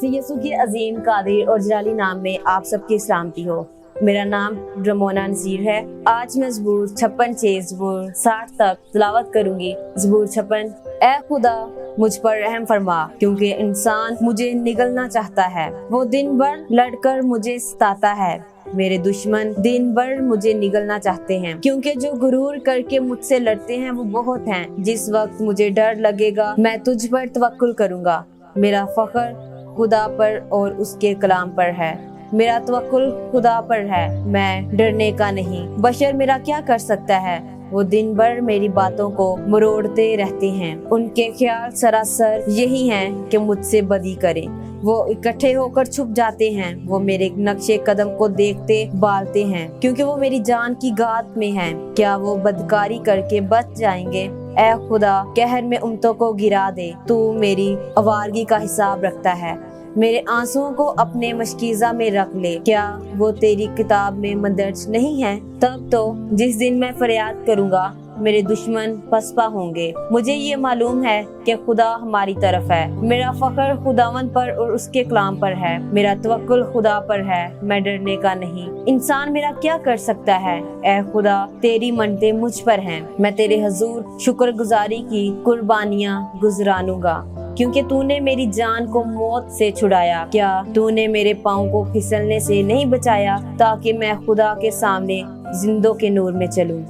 यीशु के अजीम कादिर और जलाली नाम में आप सबकी सलामती हो। मेरा नाम रमोना नसीर है। आज मैं ज़बूर 56 से ज़बूर 60 तक तिलावत करूंगी। ज़बूर 56। ऐ खुदा मुझ पर रहम फरमा, क्योंकि इंसान मुझे निगलना चाहता है। वो दिन भर लड़कर मुझे सताता है। मेरे दुश्मन दिन भर मुझे निगलना चाहते हैं, क्योंकि जो गुरूर करके मुझसे लड़ते हैं वो बहुत हैं। जिस वक्त मुझे डर लगेगा मैं तुझ पर तवक्कुल करूंगा। मेरा फख्र खुदा पर और उसके कलाम पर है। मेरा तवक्कुल खुदा पर है, मैं डरने का नहीं। बशर मेरा क्या कर सकता है? वो दिन भर मेरी बातों को मरोड़ते रहते हैं। उनके ख्याल सरासर यही हैं कि मुझसे बदी करें। वो इकट्ठे होकर छुप जाते हैं। वो मेरे नक्शे कदम को देखते बालते हैं, क्योंकि वो मेरी जान की गात में हैं। क्या वो बदकारी करके बच जाएंगे? ऐ खुदा, कहर में उम्मतों को गिरा दे। तू मेरी आवारगी का हिसाब रखता है। मेरे आंसुओं को अपने मशकीज़ा में रख ले। क्या वो तेरी किताब में मदर्ज नहीं है? तब तो जिस दिन मैं फरियाद करूंगा मेरे दुश्मन पसपा होंगे। मुझे ये मालूम है कि खुदा हमारी तरफ है। मेरा फख्र खुदावंद पर और उसके कलाम पर है। मेरा तवक्कुल खुदा पर है, मैं डरने का नहीं। इंसान मेरा क्या कर सकता है? ऐ खुदा, तेरी मन्नतें मुझ पर हैं। मैं तेरे हजूर शुक्रगुजारी की कुर्बानियां गुजरानूंगा, क्योंकि तूने मेरी जान को मौत से छुड़ाया। क्या तूने मेरे पाँव को फिसलने से नहीं बचाया, ताकि मैं खुदा के सामने जिंदों के नूर में चलूं।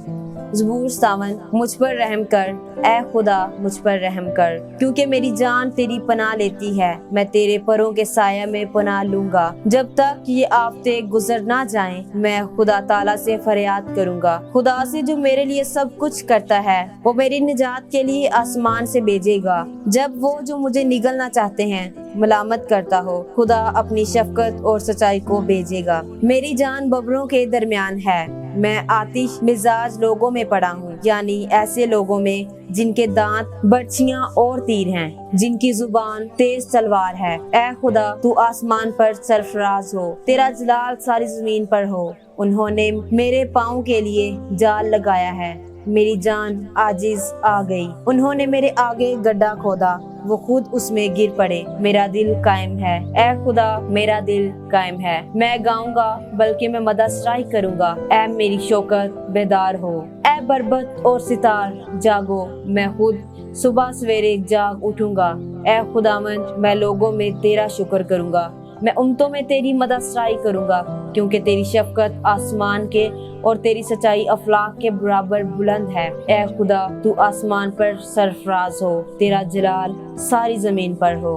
ज़बूर 57। मुझ पर रहम कर, ऐ खुदा मुझ पर रहम कर, क्योंकि मेरी जान तेरी पनाह लेती है। मैं तेरे परों के साया में पनाह लूंगा। जब तक ये आफतें गुजर ना जाएं, मैं खुदा ताला से फरियाद करूंगा। खुदा से जो मेरे लिए सब कुछ करता है, वो मेरी निजात के लिए आसमान से भेजेगा। जब वो जो मुझे निगलना चाहते हैं मलामत करता हो, खुदा अपनी शफकत और सच्चाई को भेजेगा। मेरी जान बबरों के दरमियान है। मैं आतिश मिजाज लोगों में पड़ा हूँ, यानी ऐसे लोगों में जिनके दांत बर्छियां और तीर हैं, जिनकी जुबान तेज तलवार है। ऐ खुदा, तू आसमान पर सरफराज हो, तेरा जलाल सारी जमीन पर हो। उन्होंने मेरे पाँव के लिए जाल लगाया है, मेरी जान आजिज आ गई। उन्होंने मेरे आगे गड्ढा खोदा, वो खुद उसमें गिर पड़े। मेरा दिल कायम है, ऐ खुदा मेरा दिल कायम है। मैं गाऊंगा बल्कि मैं मदसराई करूंगा। ऐ मेरी शौकत बेदार हो, ऐ बरबत और सितार जागो। मैं खुद सुबह सवेरे जाग उठूंगा। ऐ खुदावंद, मैं लोगों में तेरा शुक्र करूंगा। मैं उम्मतों में तेरी मदसराई करूंगा, क्योंकि तेरी शफकत आसमान के और तेरी सच्चाई अफलाक के बराबर बुलंद है। ऐ खुदा, तू आसमान पर सरफराज हो, तेरा जलाल सारी जमीन पर हो।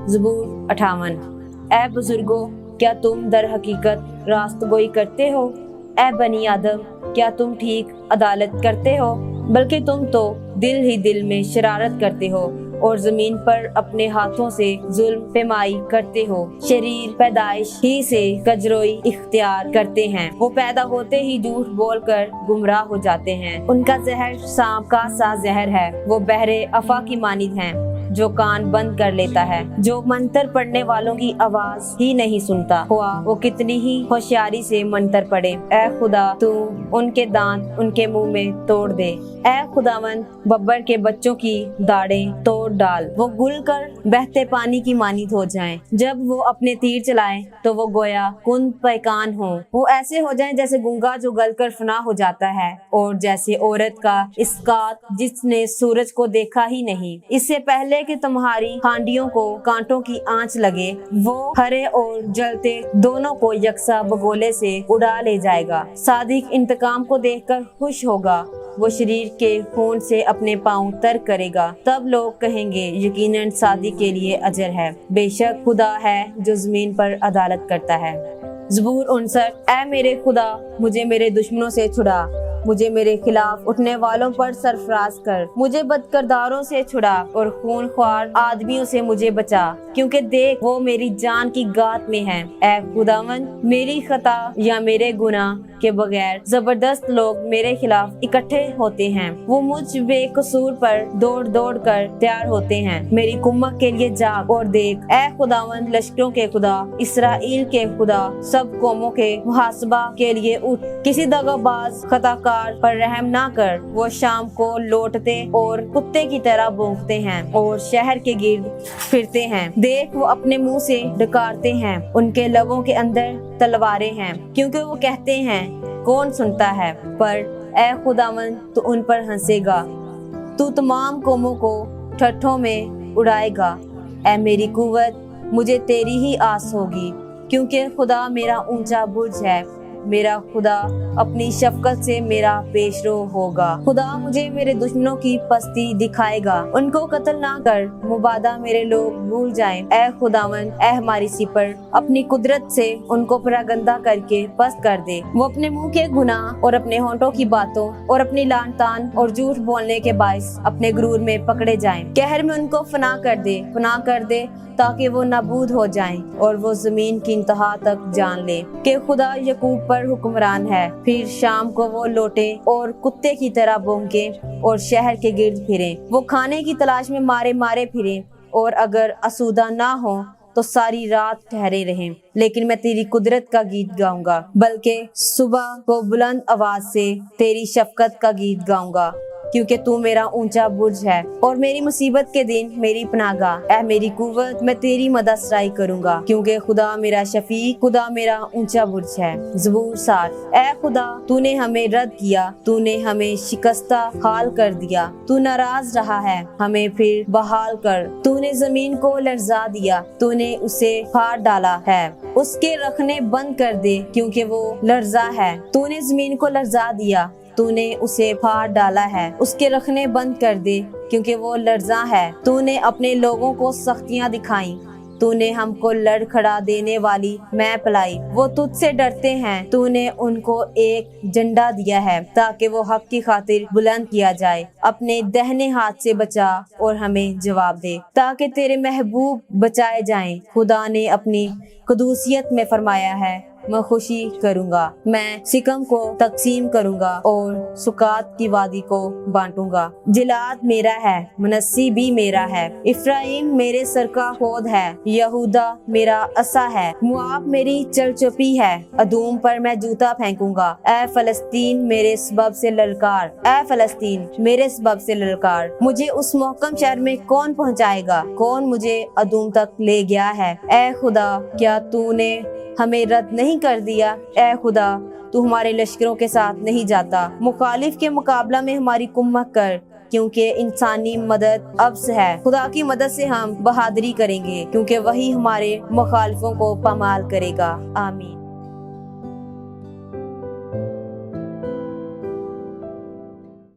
ज़बूर 58। ऐ बुजुर्गो, क्या तुम दर हकीकत रास्तगोई करते हो? ऐ बनी आदम, क्या तुम ठीक अदालत करते हो? बल्कि तुम तो दिल ही दिल में शरारत करते हो और जमीन पर अपने हाथों से जुल्म पेमाई करते हो। शरीर पैदाइश ही से कजरोई इख्तियार करते हैं। वो पैदा होते ही झूठ बोलकर गुमराह हो जाते हैं। उनका जहर सांप का सा जहर है। वो बहरे अफा की मानिद हैं, जो कान बंद कर लेता है, जो मंतर पढ़ने वालों की आवाज ही नहीं सुनता। हुआ वो कितनी ही होशियारी से मंतर पढ़े। ऐ खुदा, तू उनके दांत उनके मुंह में तोड़ दे। ऐ खुदावंद, बब्बर के बच्चों की दाढ़ें तोड़ डाल। वो गुल कर बहते पानी की मानिद हो जाएं। जब वो अपने तीर चलाएं तो वो गोया कुंद पैकान हो। वो ऐसे हो जाएं जैसे गूंगा जो गलकर फना हो जाता है, और जैसे औरत का इस्कात जिसने सूरज को देखा ही नहीं। इससे पहले कि तुम्हारी हांडियों को कांटों की आंच लगे, वो हरे और जलते दोनों को यकसा बगोले से उड़ा ले जाएगा। सादिक इंतकाम को देखकर खुश होगा। वो शरीर के खून से अपने पाँव तर करेगा। तब लोग कहेंगे, यकीनन सादी के लिए अजर है। बेशक खुदा है जो जमीन पर अदालत करता है। ज़बूर 59। ऐ मेरे खुदा, मुझे मेरे दुश्मनों से छुड़ा। मुझे मेरे खिलाफ उठने वालों पर सरफराज कर। मुझे बदकिरदारों से छुड़ा और खूनख्वार आदमियों से मुझे बचा, क्योंकि देख वो मेरी जान की गात में है। ऐ खुदावंद, मेरी खता या मेरे गुनाह के बगैर जबरदस्त लोग मेरे खिलाफ इकट्ठे होते हैं। वो मुझ बेकसूर पर दौड़ दौड़ कर तैयार होते हैं। मेरी कुम्मत के लिए जाग और देख। ऐ खुदावंद, लश्करों के खुदा, इसराइल के खुदा, सब कौमों के मुहासबा के लिए उठ। किसी दगाबाज खताकार گناہگار پر رحم نہ کر۔ وہ شام کو لوٹتے اور کتے کی طرح بھونکتے ہیں اور شہر کے گرد پھرتے ہیں۔ دیکھ وہ اپنے منہ سے ڈکارتے ہیں، ان کے لبوں کے اندر تلواریں ہیں، کیونکہ وہ کہتے ہیں کون سنتا ہے؟ پر اے خداوند تو ان پر ہنسے گا، تو تمام قوموں کو ٹھٹھوں میں اڑائے گا۔ اے میری قوت، مجھے تیری ہی آس ہوگی، کیونکہ خدا میرا اونچا برج ہے۔ میرا خدا اپنی شفقت سے میرا پیشرو ہوگا۔ خدا مجھے میرے دشمنوں کی پستی دکھائے گا، ان کو قتل نہ کر، مبادا میرے لوگ بھول جائیں۔ اے خداوند، اے ہماری سپر، اپنی قدرت سے ان کو پراگندہ کر کے پست کر دے۔ وہ اپنے منہ کے گناہ اور اپنے ہونٹوں کی باتوں اور اپنی لان تان اور جھوٹ بولنے کے باعث اپنے غرور میں پکڑے جائیں۔ قہر میں ان کو فنا کر دے تاکہ وہ نابود ہو جائیں اور وہ زمین کی انتہا تک جان لے کہ خدا یعقوب پر حکمران ہے۔ پھر شام کو وہ لوٹے اور کتے کی طرح بھونکیں اور شہر کے گرد پھریں۔ وہ کھانے کی تلاش میں مارے پھریں، اور اگر آسودہ نہ ہوں تو ساری رات ٹھہرے رہیں۔ لیکن میں تیری قدرت کا گیت گاؤں گا، بلکہ صبح کو بلند آواز سے تیری شفقت کا گیت گاؤں گا، کیونکہ تو میرا اونچا برج ہے اور میری مصیبت کے دن میری پناہ گاہ۔ اے میری قوت، میں تیری مدد سرائی کروں گا، کیونکہ خدا میرا شفیق، خدا میرا اونچا برج ہے۔ زبور 60۔ اے خدا، تو نے ہمیں رد کیا، تو نے ہمیں شکستہ حال کر دیا، تو ناراض رہا ہے، ہمیں پھر بحال کر۔ تو نے زمین کو لرزا دیا، تو نے اسے پھاڑ ڈالا ہے، اس کے رکھنے بند کر دے، کیونکہ وہ لرزا ہے۔ تو نے زمین کو لرزا دیا، تو نے اسے پھاڑ ڈالا ہے، اس کے رکھنے بند کر دے، کیونکہ وہ لرزاں ہے۔ تو نے اپنے لوگوں کو سختیاں دکھائیں، تو نے ہم کو لڑکھڑا دینے والی میں پلائی۔ وہ تجھ سے ڈرتے ہیں، تو نے ان کو ایک جھنڈا دیا ہے تاکہ وہ حق کی خاطر بلند کیا جائے۔ اپنے دہنے ہاتھ سے بچا اور ہمیں جواب دے، تاکہ تیرے محبوب بچائے جائیں۔ خدا نے اپنی قدوسیت میں فرمایا ہے، میں خوشی کروں گا، میں سکم کو تقسیم کروں گا اور سکات کی وادی کو بانٹوں گا۔ جلاد میرا ہے، منسی بھی میرا ہے، افرایم میرے سر کا خود ہے، یہودا میرا عصا ہے، مواب میری چلچپی ہے، ادوم پر میں جوتا پھینکوں گا۔ اے فلسطین میرے سبب سے للکار، اے فلسطین میرے سبب سے للکار۔ مجھے اس محکم شہر میں کون پہنچائے گا؟ کون مجھے ادوم تک لے گیا ہے؟ اے خدا، کیا تو نے ہمیں رد نہیں کر دیا؟ اے خدا، تو ہمارے لشکروں کے ساتھ نہیں جاتا۔ مخالف کے مقابلہ میں ہماری کمک کر، کیونکہ انسانی مدد عبث ہے۔ خدا کی مدد سے ہم بہادری کریں گے، کیونکہ وہی ہمارے مخالفوں کو پامال کرے گا۔ آمین۔